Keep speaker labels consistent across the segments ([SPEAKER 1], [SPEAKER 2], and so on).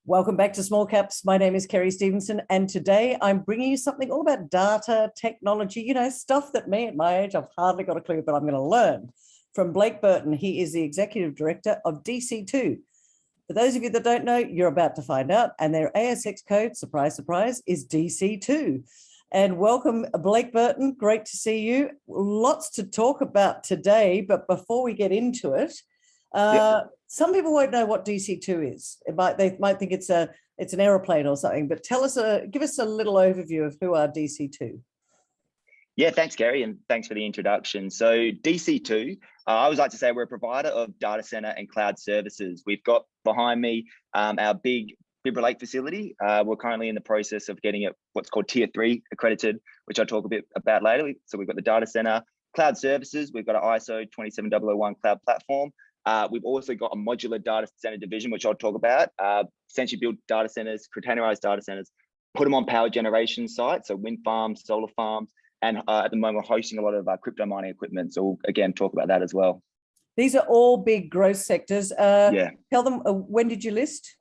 [SPEAKER 1] Welcome back to Small Caps. My name is Kerry Stevenson, and today I'm bringing you something all about data, technology, stuff that me at my age, I've hardly got a clue, but I'm going to learn from Blake Burton. He is the Executive Director of DC2. For those of you that don't know, you're about to find out, and their ASX code, surprise, surprise, is DC2. And welcome, Blake Burton. Great to see you. Lots to talk about today, but before we get into it, some people won't know what DC2 is. They might think it's an aeroplane or something, but give us a little overview of who are DC2.
[SPEAKER 2] Yeah, thanks, Gary, and thanks for the introduction. So DC2, I always like to say we're a provider of data center and cloud services. We've got behind me our big Bibra Lake facility. We're currently in the process of getting it what's called Tier 3 accredited, which I'll talk a bit about later. So we've got the data center, cloud services. We've got an ISO 27001 cloud platform. We've also got a modular data center division, which I'll talk about. Essentially build data centers, containerized data centers, put them on power generation sites, so wind farms, solar farms, and at the moment we're hosting a lot of crypto mining equipment. So we'll again talk about that as well.
[SPEAKER 1] These are all big growth sectors.
[SPEAKER 2] Yeah.
[SPEAKER 1] Tell them, when did you list?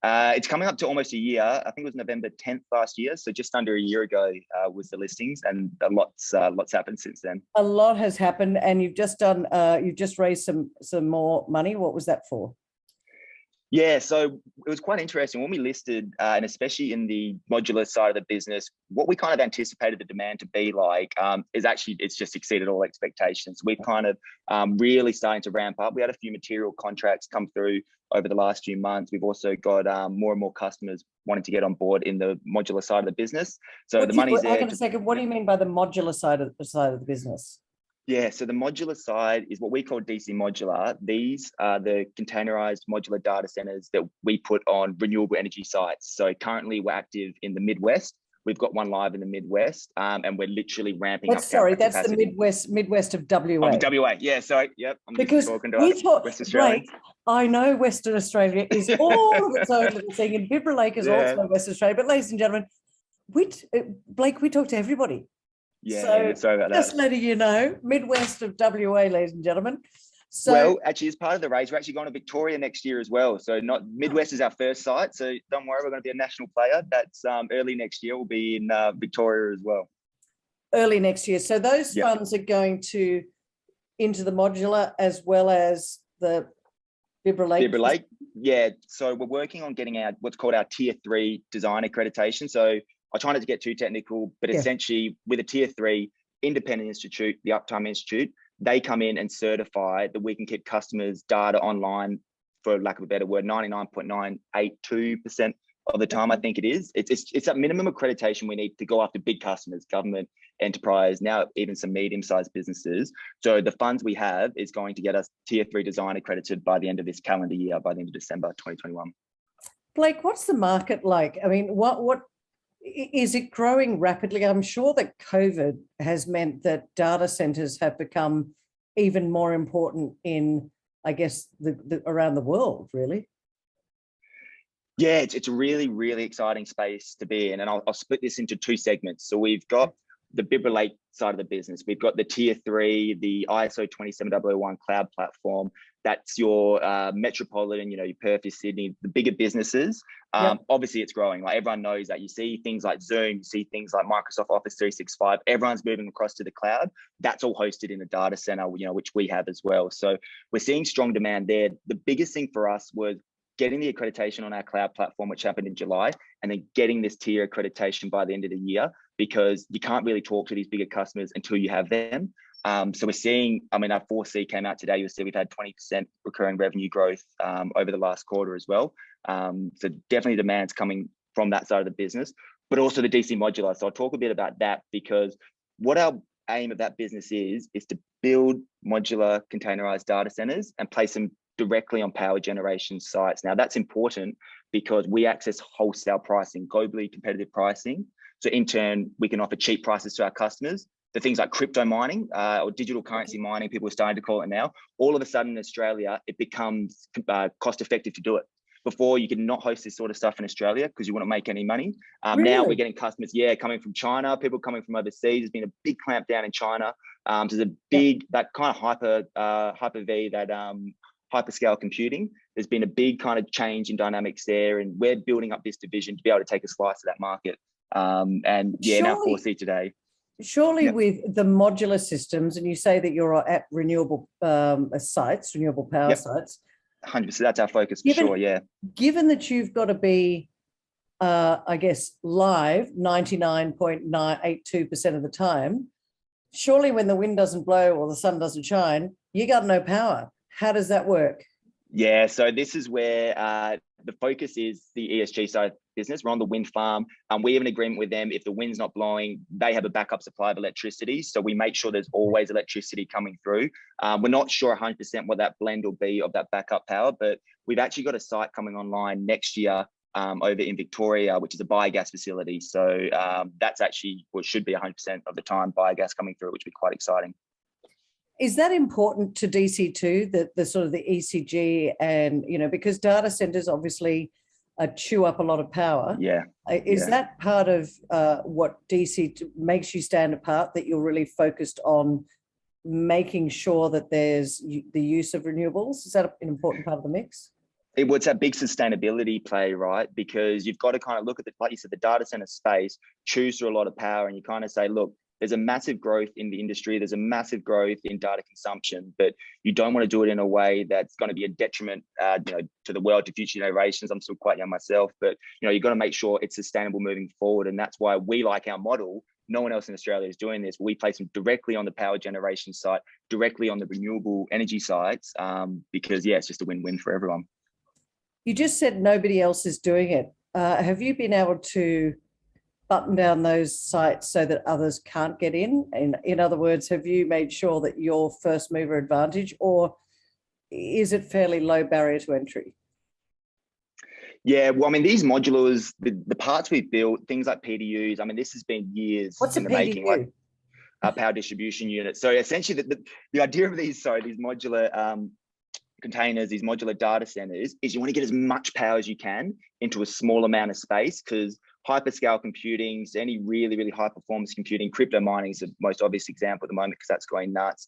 [SPEAKER 2] It's coming up to almost a year. I think it was November 10th last year. So just under a year ago was the listings, and lots happened since then. A
[SPEAKER 1] lot has happened, and you've just raised some more money. What was that for?
[SPEAKER 2] Yeah, so it was quite interesting when we listed, and especially in the modular side of the business, what we kind of anticipated the demand to be like is actually, it's just exceeded all expectations. We've kind of really starting to ramp up. We had a few material contracts come through over the last few months. We've also got more and more customers wanting to get on board in the modular side of the business. So the money's there.
[SPEAKER 1] Hang on a second, what do you mean by the modular side of the business?
[SPEAKER 2] Yeah, so the modular side is what we call DC modular. These are the containerized modular data centers that we put on renewable energy sites. So currently we're active in the Midwest. We've got one live in the Midwest, and we're literally ramping up.
[SPEAKER 1] Sorry, that's capacity. The Midwest of WA.
[SPEAKER 2] Of WA, yeah. So yep, I'm
[SPEAKER 1] because
[SPEAKER 2] just talking to West Australia.
[SPEAKER 1] Blake, I know Western Australia is all of its own little thing, and Bibra Lake is also West Australia. But ladies and gentlemen, Blake, we talk to everybody.
[SPEAKER 2] Yeah, sorry about that.
[SPEAKER 1] Just letting you know, Midwest of WA, ladies and gentlemen. So,
[SPEAKER 2] well, actually, as part of the race, we're actually going to Victoria next year as well. So not Midwest is our first site. So don't worry, we're going to be a national player. That's early next year. We'll be in Victoria as well.
[SPEAKER 1] Early next year. So those funds are going into the modular as well as the Bibra Lake.
[SPEAKER 2] Bibra Lake, yeah. So we're working on getting our what's called our Tier 3 design accreditation. So I try not to get too technical, but essentially with a Tier 3 independent institute, the Uptime Institute, they come in and certify that we can keep customers' data online, for lack of a better word, 99.982% of the time, I think it is. It's a minimum accreditation we need to go after big customers, government, enterprise, now even some medium-sized businesses. So the funds we have is going to get us Tier 3 design accredited by the end of this calendar year, by the end of December 2021.
[SPEAKER 1] Blake, what's the market like? I mean, what is it growing rapidly? I'm sure that COVID has meant that data centers have become even more important in, I guess, around the world, really.
[SPEAKER 2] Yeah, it's a really, really exciting space to be in. And I'll split this into two segments. So we've got the Bibra Lake side of the business. We've got the Tier 3, the ISO 27001 cloud platform. That's your metropolitan, your Perth, your Sydney, the bigger businesses. Obviously, it's growing. Like everyone knows that. You see things like Zoom, you see things like Microsoft Office 365. Everyone's moving across to the cloud. That's all hosted in a data center, which we have as well. So we're seeing strong demand there. The biggest thing for us was getting the accreditation on our cloud platform, which happened in July, and then getting this tier accreditation by the end of the year, because you can't really talk to these bigger customers until you have them. So we're seeing, our 4C came out today. You'll see we've had 20% recurring revenue growth over the last quarter as well. So definitely demand's coming from that side of the business, but also the DC modular. So I'll talk a bit about that, because what our aim of that business is to build modular containerized data centers and place them directly on power generation sites. Now that's important because we access wholesale pricing, globally competitive pricing. So in turn, we can offer cheap prices to our customers. The things like crypto mining or digital currency mining, people are starting to call it now. All of a sudden in Australia, it becomes cost effective to do it. Before, you could not host this sort of stuff in Australia because you wouldn't make any money.
[SPEAKER 1] Really?
[SPEAKER 2] Now we're getting customers, coming from China, people coming from overseas. There's been a big clamp down in China. There's a big, that kind of hyper-V, that hyperscale computing. There's been a big kind of change in dynamics there, and we're building up this division to be able to take a slice of that market. And yeah, in our 4C today.
[SPEAKER 1] Surely with the modular systems, and you say that you're at renewable sites, renewable power sites.
[SPEAKER 2] 100%, that's our focus for sure, yeah.
[SPEAKER 1] Given that you've got to be, I guess, live 99.982% of the time, surely when the wind doesn't blow or the sun doesn't shine, you got no power. How does that work?
[SPEAKER 2] Yeah, so this is where the focus is the ESG side business. We're on the wind farm. We have an agreement with them. If the wind's not blowing, they have a backup supply of electricity. So we make sure there's always electricity coming through. We're not sure 100% what that blend will be of that backup power, but we've actually got a site coming online next year over in Victoria, which is a biogas facility. So that's actually what should be 100% of the time biogas coming through, which would be quite exciting.
[SPEAKER 1] Is that important to DC2, the sort of the ECG and, because data centers obviously chew up a lot of power.
[SPEAKER 2] Yeah.
[SPEAKER 1] Is that part of what DC makes you stand apart, that you're really focused on making sure that there's the use of renewables? Is that an important part of the mix?
[SPEAKER 2] It's a big sustainability play, right? Because you've got to kind of look at like you said, the data center space chews through a lot of power, and you kind of say, look, there's a massive growth in the industry. There's a massive growth in data consumption, but you don't want to do it in a way that's going to be a detriment, to the world, to future generations. I'm still quite young myself, but you've got to make sure it's sustainable moving forward, and that's why we like our model. No one else in Australia is doing this. We place them directly on the power generation site, directly on the renewable energy sites, because it's just a win-win for everyone.
[SPEAKER 1] You just said nobody else is doing it. Have you been able to button down those sites so that others can't get in? In other words, have you made sure that you're first mover advantage, or is it fairly low barrier to entry?
[SPEAKER 2] Yeah, well, I mean, these modulars, the parts we've built, things like PDUs, I mean, this has been years in the making, like power distribution units. So essentially the idea of these modular containers, these modular data centers, is you want to get as much power as you can into a small amount of space, because hyperscale computing, so any really, really high performance computing, crypto mining is the most obvious example at the moment because that's going nuts.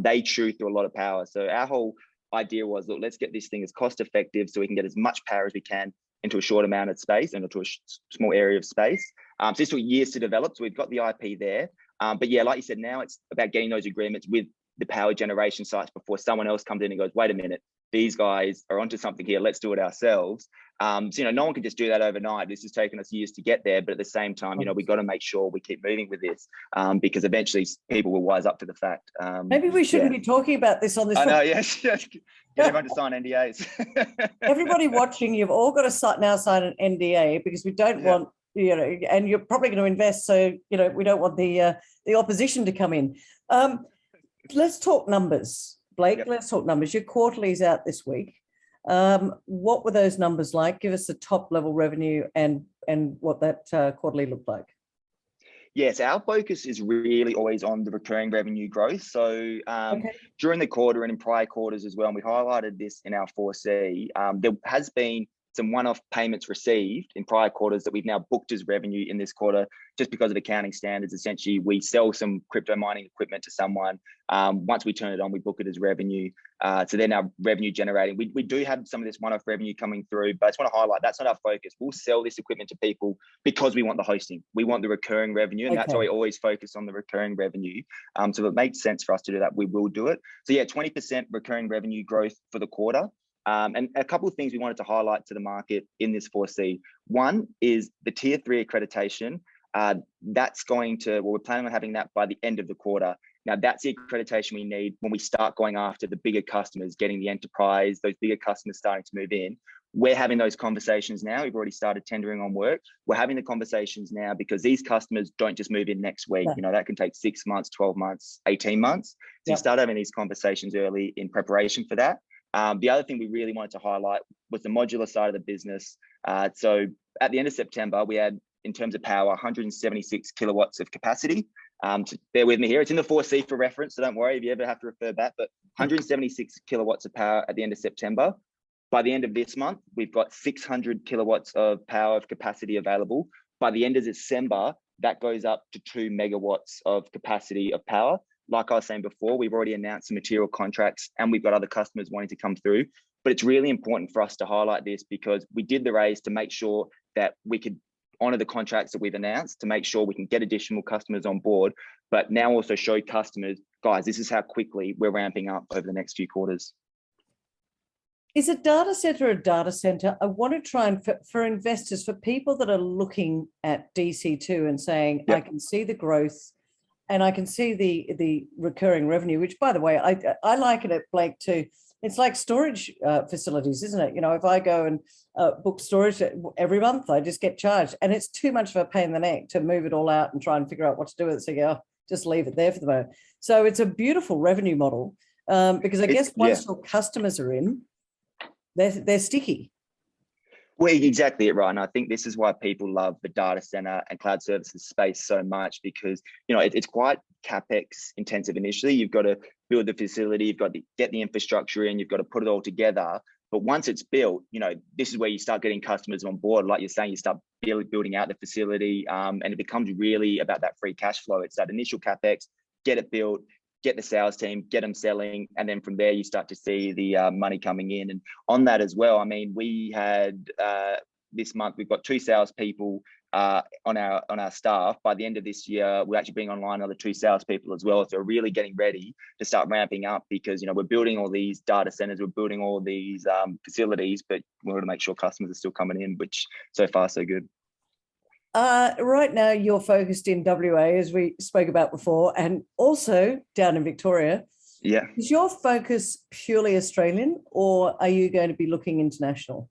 [SPEAKER 2] They chew through a lot of power. So our whole idea was, look, let's get this thing as cost effective so we can get as much power as we can into a short amount of space and into a small area of space. So this took years to develop. So we've got the IP there. But yeah, like you said, now it's about getting those agreements with the power generation sites before someone else comes in and goes, wait a minute, these guys are onto something here, let's do it ourselves. So no one can just do that overnight. This has taken us years to get there, but at the same time, we've got to make sure we keep moving with this, because eventually people will wise up to the fact.
[SPEAKER 1] Maybe we shouldn't be talking about this on this.
[SPEAKER 2] I know, yes. Get everyone to sign NDAs.
[SPEAKER 1] Everybody watching, you've all got to now sign an NDA, because we don't want, and you're probably going to invest, so we don't want the opposition to come in. Let's talk numbers, Blake. Let's talk numbers. Your quarterly's out this week. What were those numbers like? Give us the top level revenue and what that quarterly looked like.
[SPEAKER 2] Yes, our focus is really always on the recurring revenue growth. So during the quarter and in prior quarters as well, and we highlighted this in our 4C, there has been some one-off payments received in prior quarters that we've now booked as revenue in this quarter, just because of accounting standards. Essentially, we sell some crypto mining equipment to someone. Once we turn it on, we book it as revenue. So they're now revenue generating. We do have some of this one-off revenue coming through, but I just want to highlight that's not our focus. We'll sell this equipment to people because we want the hosting. We want the recurring revenue, and that's why we always focus on the recurring revenue. So if it makes sense for us to do that, we will do it. So yeah, 20% recurring revenue growth for the quarter. And a couple of things we wanted to highlight to the market in this 4C. One is the Tier 3 accreditation. That's we're planning on having that by the end of the quarter. Now, that's the accreditation we need when we start going after the bigger customers, getting the enterprise, those bigger customers starting to move in. We're having those conversations now. We've already started tendering on work. We're having the conversations now because these customers don't just move in next week. That can take 6 months, 12 months, 18 months. So you start having these conversations early in preparation for that. The other thing we really wanted to highlight was the modular side of the business. So at the end of September, we had, in terms of power, 176 kilowatts of capacity. So bear with me here. It's in the 4C for reference, so don't worry if you ever have to refer back, but 176 kilowatts of power at the end of September. By the end of this month, we've got 600 kilowatts of power of capacity available. By the end of December, that goes up to 2 megawatts of capacity of power. like I was saying before, we've already announced some material contracts and we've got other customers wanting to come through. But it's really important for us to highlight this because we did the raise to make sure that we could honor the contracts that we've announced, to make sure we can get additional customers on board, but now also show customers, guys, this is how quickly we're ramping up over the next few quarters.
[SPEAKER 1] Is a data center a data center? I want to try and, for investors, for people that are looking at DC2 and saying,
[SPEAKER 2] Yep.
[SPEAKER 1] I can see the growth and I can see the recurring revenue, which, by the way, I liken it, Blake, to, it's like storage facilities, isn't it? You know, if I go and book storage every month, I just get charged. And it's too much of a pain in the neck to move it all out and try and figure out what to do with it. So you go, just leave it there for the moment. So it's a beautiful revenue model because I guess once your customers are in, they're sticky.
[SPEAKER 2] Well, exactly it, right. And I think this is why people love the data center and cloud services space so much because, you know, it's quite CapEx intensive initially. You've got to build the facility, you've got to get the infrastructure in, you've got to put it all together. But once it's built, you know, this is where you start getting customers on board. Like you're saying, you start building out the facility and it becomes really about that free cash flow. It's that initial CapEx, get it built, get the sales team, get them selling. And then from there, you start to see the money coming in. And on that as well, I mean, we had this month, we've got 2 salespeople on our staff. By the end of this year, we're actually bringing online another 2 salespeople as well. So we're really getting ready to start ramping up because, you know, we're building all these data centers, we're building all these facilities, but we want to make sure customers are still coming in, which so far so good.
[SPEAKER 1] Right now, you're focused in WA, as we spoke about before, and also down in Victoria.
[SPEAKER 2] Yeah.
[SPEAKER 1] Is your focus purely Australian, or are you going to be looking international?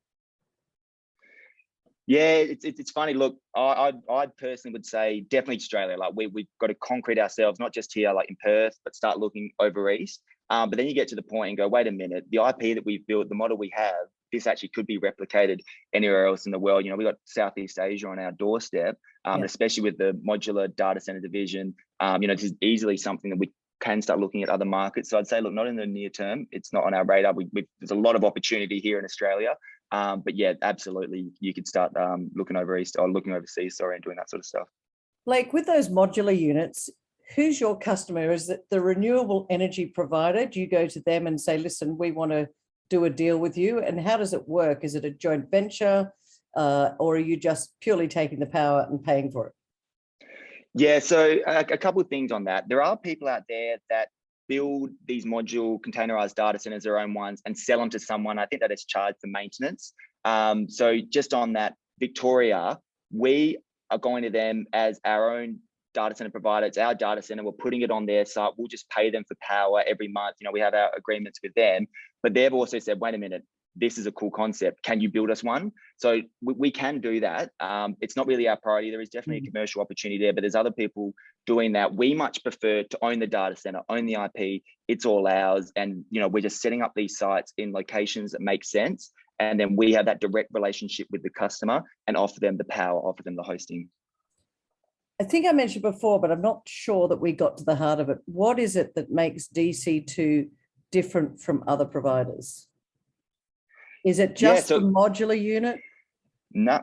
[SPEAKER 2] Yeah, it's funny. Look, I personally would say definitely Australia. Like we've got to concrete ourselves, not just here, like in Perth, but start looking over east. But then you get to the point and go, wait a minute, the IP that we've built, the model we have, this actually could be replicated anywhere else in the world. You know, we've got Southeast Asia on our doorstep, especially with the modular data center division. You know, this is easily something that we can start looking at other markets. So I'd say, look, not in the near term, it's not on our radar. There's a lot of opportunity here in Australia. But yeah, absolutely, you could start looking over east or looking overseas, and doing that sort of stuff.
[SPEAKER 1] Blake, with those modular units, who's your customer? Is it the renewable energy provider? Do you go to them and say, listen, we want to do a deal with you? And how does it work? Is it a joint venture or are you just purely taking the power and paying for it?
[SPEAKER 2] Yeah, so a couple of things on that. There are people out there that build these module containerized data centers, their own ones, and sell them to someone. I think that is charged for maintenance. So just on that, Victoria, we are going to them as our own data center provider. It's our data center. We're putting it on their site. We'll just pay them for power every month. You know, we have our agreements with them, but they've also said, wait a minute, this is a cool concept. Can you build us one? So we can do that. It's not really our priority. There is definitely a commercial opportunity there, but there's other people doing that. We much prefer to own the data center, own the IP. It's all ours. And, you know, we're just setting up these sites in locations that make sense. And then we have that direct relationship with the customer and offer them the power, offer them the hosting.
[SPEAKER 1] I think I mentioned before, but I'm not sure that we got to the heart of it. What is it that makes DC2 different from other providers? Is it just the modular unit?
[SPEAKER 2] No.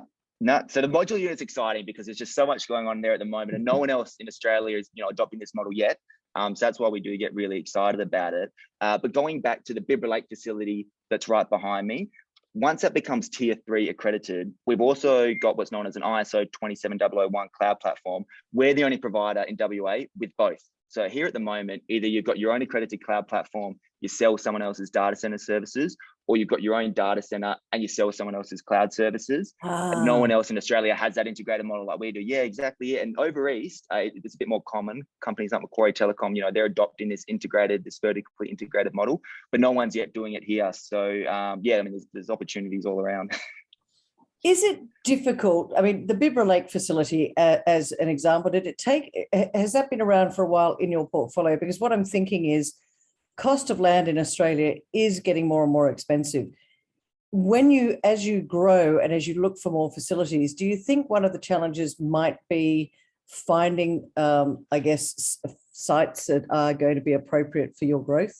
[SPEAKER 2] So the modular unit's exciting because there's just so much going on there at the moment, and no one else in Australia is, you know, adopting this model yet. So that's why we do get really excited about it. But going back to the Bibra Lake facility that's right behind me, once that becomes tier 3 accredited, we've also got what's known as an ISO 27001 cloud platform. We're the only provider in WA with both. So here at the moment, either you've got your own accredited cloud platform, you sell someone else's data center services, or you've got your own data center and you sell someone else's cloud services. And no one else in Australia has that integrated model like we do. Yeah, exactly. And over east, it's a bit more common. Companies like Macquarie Telecom, you know, they're adopting this vertically integrated model, but no one's yet doing it here. So yeah, I mean, there's opportunities all around.
[SPEAKER 1] Is it difficult? I mean, the Bibra Lake facility, as an example, has that been around for a while in your portfolio? Because what I'm thinking is cost of land in Australia is getting more and more expensive. As you grow and as you look for more facilities, do you think one of the challenges might be finding, I guess, sites that are going to be appropriate for your growth?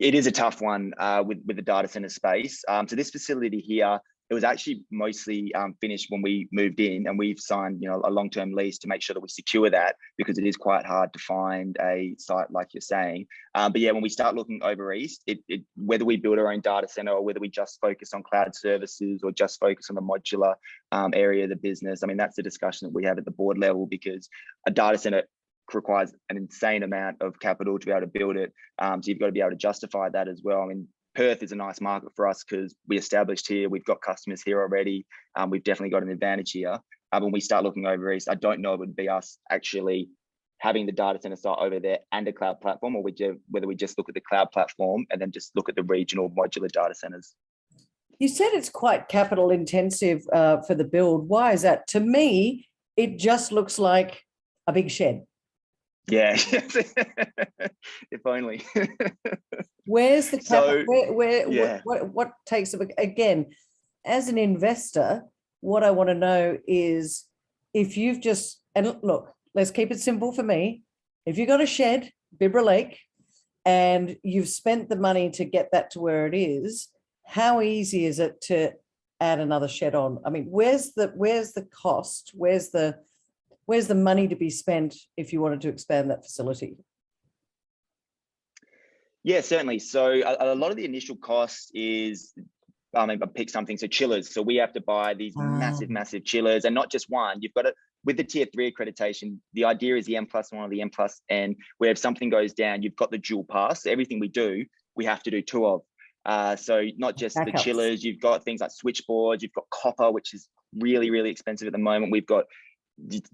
[SPEAKER 2] It is a tough one with the data center space. So this facility here, it was actually mostly finished when we moved in, and we've signed, you know, a long-term lease to make sure that we secure that, because it is quite hard to find a site like you're saying. But yeah, when we start looking over east, whether we build our own data center or whether we just focus on cloud services or just focus on the modular area of the business, I mean, that's the discussion that we have at the board level, because a data center requires an insane amount of capital to be able to build it. So you've got to be able to justify that as well. I mean, Perth is a nice market for us because we established here, we've got customers here already. We've definitely got an advantage here. When we start looking over east, I don't know if it would be us actually having the data center site over there and a cloud platform, or whether we just look at the cloud platform and then just look at the regional modular data centers.
[SPEAKER 1] You said it's quite capital intensive for the build. Why is that? To me, it just looks like a big shed.
[SPEAKER 2] Yeah, if only.
[SPEAKER 1] Where's the capital?
[SPEAKER 2] Yeah.
[SPEAKER 1] What takes it? Again, as an investor, what I want to know is if you've just, and look, let's keep it simple for me. If you've got a shed, Bibra Lake, and you've spent the money to get that to where it is, how easy is it to add another shed on? I mean, where's the cost? Where's the money to be spent if you wanted to expand that facility?
[SPEAKER 2] Yeah, certainly. So a lot of the initial cost is, I mean, I'll pick something. So chillers. So we have to buy these massive chillers, and not just one. You've got to, with the tier 3 accreditation, the idea is the M+1 or the M+N, where if something goes down, you've got the dual pass. So everything we do, we have to do 2 of. So not just the chillers, you've got things like switchboards, you've got copper, which is really, really expensive at the moment. We've got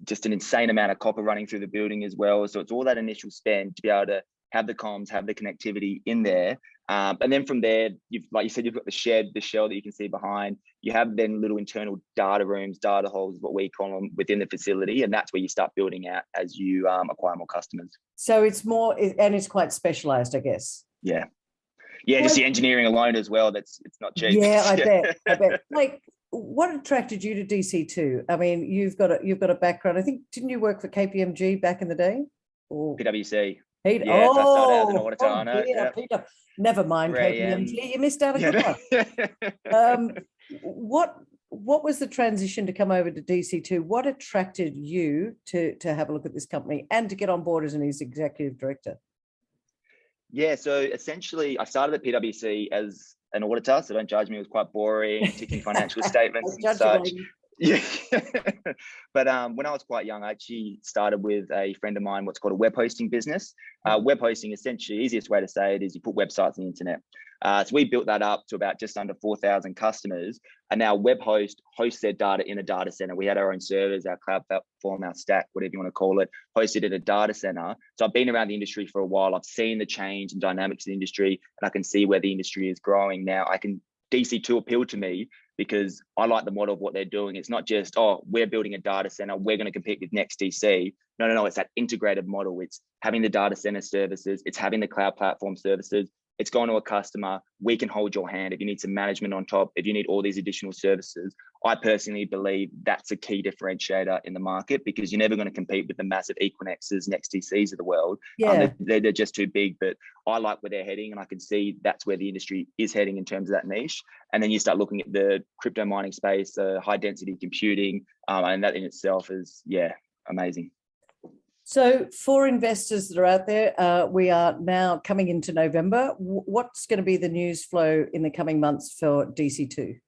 [SPEAKER 2] just an insane amount of copper running through the building as well. So it's all that initial spend to be able to have the comms, have the connectivity in there. And then from there, like you said, you've got the shed, the shell that you can see behind. You have then little internal data rooms, data halls, what we call them, within the facility. And that's where you start building out as you acquire more customers.
[SPEAKER 1] So it's more, and it's quite specialized, I guess.
[SPEAKER 2] Yeah. Yeah, just the engineering alone as well. It's not cheap.
[SPEAKER 1] Yeah, I bet. Like, what attracted you to DC2? I mean, you've got a background. I think, didn't you work for KPMG back in the day? Or
[SPEAKER 2] PwC.
[SPEAKER 1] Peter.
[SPEAKER 2] Yeah, so I started out as an auditor. I know.
[SPEAKER 1] Yeah, Peter. Never mind KPMG. You missed out a good one. What was the transition to come over to DC2? What attracted you to have a look at this company and to get on board as an executive director?
[SPEAKER 2] Yeah, so essentially I started at PwC as an auditor, so don't judge me, it was quite boring, ticking financial statements and such. Yeah. But when I was quite young, I actually started with a friend of mine, what's called a web hosting business. Web hosting, essentially, easiest way to say it is you put websites on the internet. So we built that up to about just under 4,000 customers. And now Webhost hosts their data in a data center. We had our own servers, our cloud platform, our stack, whatever you want to call it, hosted in a data center. So I've been around the industry for a while. I've seen the change and dynamics of the industry, and I can see where the industry is growing. Now DC2 appealed to me because I like the model of what they're doing. It's not just, oh, we're building a data center, we're going to compete with NextDC. No, it's that integrated model. It's having the data center services, it's having the cloud platform services, it's going to a customer, we can hold your hand if you need some management on top, if you need all these additional services. I personally believe that's a key differentiator in the market, because you're never going to compete with the massive Equinexes, NextDCs of the world.
[SPEAKER 1] Yeah.
[SPEAKER 2] They're just too big, but I like where they're heading, and I can see that's where the industry is heading in terms of that niche. And then you start looking at the crypto mining space, high density computing, and that in itself is, yeah, amazing.
[SPEAKER 1] So for investors that are out there, we are now coming into November. What's going to be the news flow in the coming months for DC2?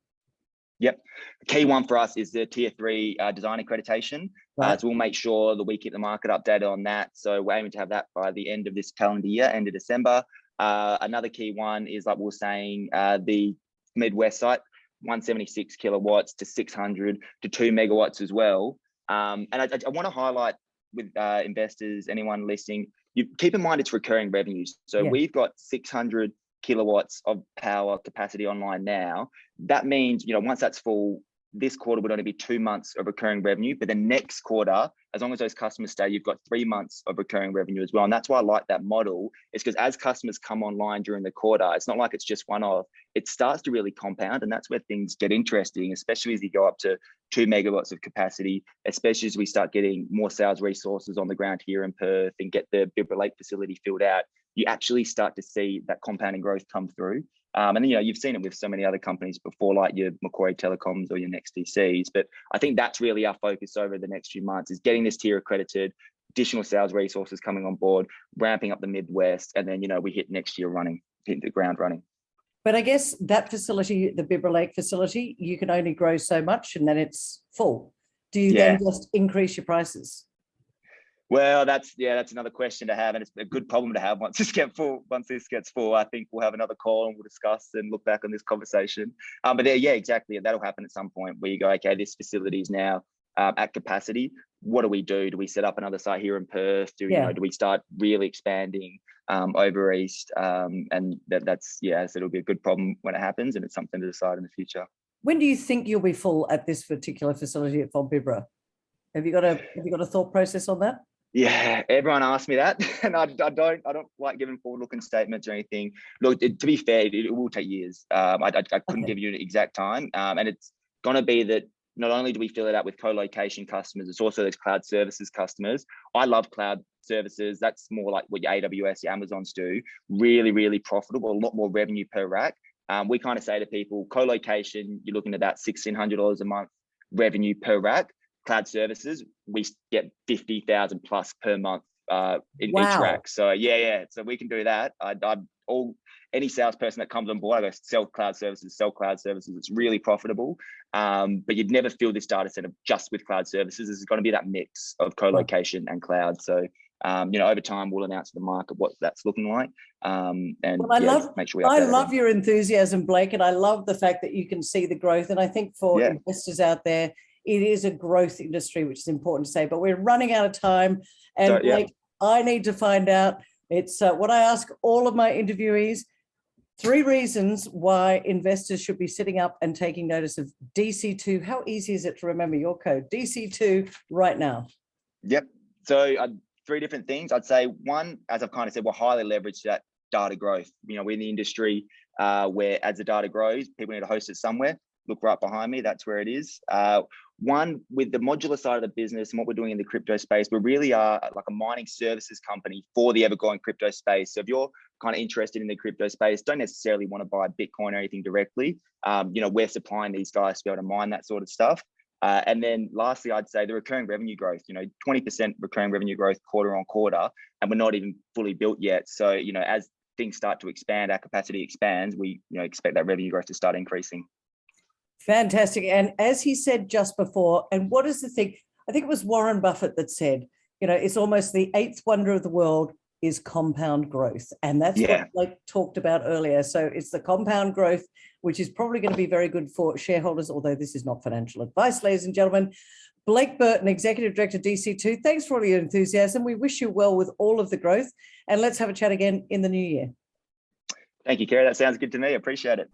[SPEAKER 2] Yep. Key one for us is the tier 3 design accreditation.
[SPEAKER 1] Right.
[SPEAKER 2] So we'll make sure that we keep the market updated on that. So we're aiming to have that by the end of this calendar year, end of December. Another key one is, like we were saying, the Midwest site, 176 kilowatts to 600 to 2 megawatts as well. And I want to highlight with investors, anyone listening, you keep in mind it's recurring revenues. So we've got 600 kilowatts of power capacity online now. That means, once that's full, this quarter would only be 2 months of recurring revenue, but the next quarter, as long as those customers stay, you've got 3 months of recurring revenue as well. And that's why I like that model, is because as customers come online during the quarter, it's not like it's just one off, it starts to really compound. And that's where things get interesting, especially as you go up to 2 megawatts of capacity, especially as we start getting more sales resources on the ground here in Perth and get the Bibra Lake facility filled out. You actually start to see that compounding growth come through. And then, you've seen it with so many other companies before, like your Macquarie Telecoms or your NextDCs. But I think that's really our focus over the next few months, is getting this tier accredited, additional sales resources coming on board, ramping up the Midwest, and then, we hit next year hit the ground running.
[SPEAKER 1] But I guess that facility, the Bibra Lake facility, you can only grow so much and then it's full. Do you then just increase your prices?
[SPEAKER 2] Well, that's another question to have, and it's a good problem to have once this gets full. I think we'll have another call and we'll discuss and look back on this conversation. But exactly. That'll happen at some point where you go, okay, this facility is now at capacity. What do we do? Do we set up another site here in Perth? Do we start really expanding over east? And that's it'll be a good problem when it happens, and it's something to decide in the future.
[SPEAKER 1] When do you think you'll be full at this particular facility at Bibra? Have you got a thought process on that?
[SPEAKER 2] Yeah, everyone asks me that, and I don't like giving forward-looking statements or anything. Look, to be fair, it will take years. I couldn't give you an exact time, and it's going to be that not only do we fill it out with co-location customers, it's also those cloud services customers. I love cloud services. That's more like what your AWS, your Amazons do. Really, really profitable, a lot more revenue per rack. We kind of say to people, co-location, you're looking at about $1,600 a month revenue per rack. Cloud services, we get 50,000 plus per month in each rack. So so we can do that. Any salesperson that comes on board, I go sell cloud services. It's really profitable. But you'd never fill this data center just with cloud services. There's going to be that mix of co-location and cloud. So over time we'll announce to the market what that's looking like. Make sure I
[SPEAKER 1] love your enthusiasm, Blake, and I love the fact that you can see the growth. And I think for investors out there, it is a growth industry, which is important to say, but we're running out of time. And Blake, I need to find out, it's what I ask all of my interviewees, 3 reasons why investors should be sitting up and taking notice of DC2. How easy is it to remember your code? DC2 right now.
[SPEAKER 2] Yep. So 3 different things. I'd say one, as I've kind of said, we're highly leveraged to that data growth. We're in the industry where as the data grows, people need to host it somewhere. Look right behind me, that's where it is. One, with the modular side of the business and what we're doing in the crypto space, we really are like a mining services company for the ever-growing crypto space. So if you're kind of interested in the crypto space, don't necessarily want to buy Bitcoin or anything directly. We're supplying these guys to be able to mine that sort of stuff. And then lastly, I'd say the recurring revenue growth, 20% recurring revenue growth quarter on quarter, and we're not even fully built yet. So, as things start to expand, our capacity expands, we expect that revenue growth to start increasing.
[SPEAKER 1] Fantastic. And as he said just before, and what is the thing? I think it was Warren Buffett that said, it's almost the 8th wonder of the world is compound growth. And that's what Blake talked about earlier. So it's the compound growth, which is probably going to be very good for shareholders, although this is not financial advice, ladies and gentlemen. Blake Burton, Executive Director, DC2, thanks for all your enthusiasm. We wish you well with all of the growth, and let's have a chat again in the new year.
[SPEAKER 2] Thank you, Kerry. That sounds good to me. I appreciate it.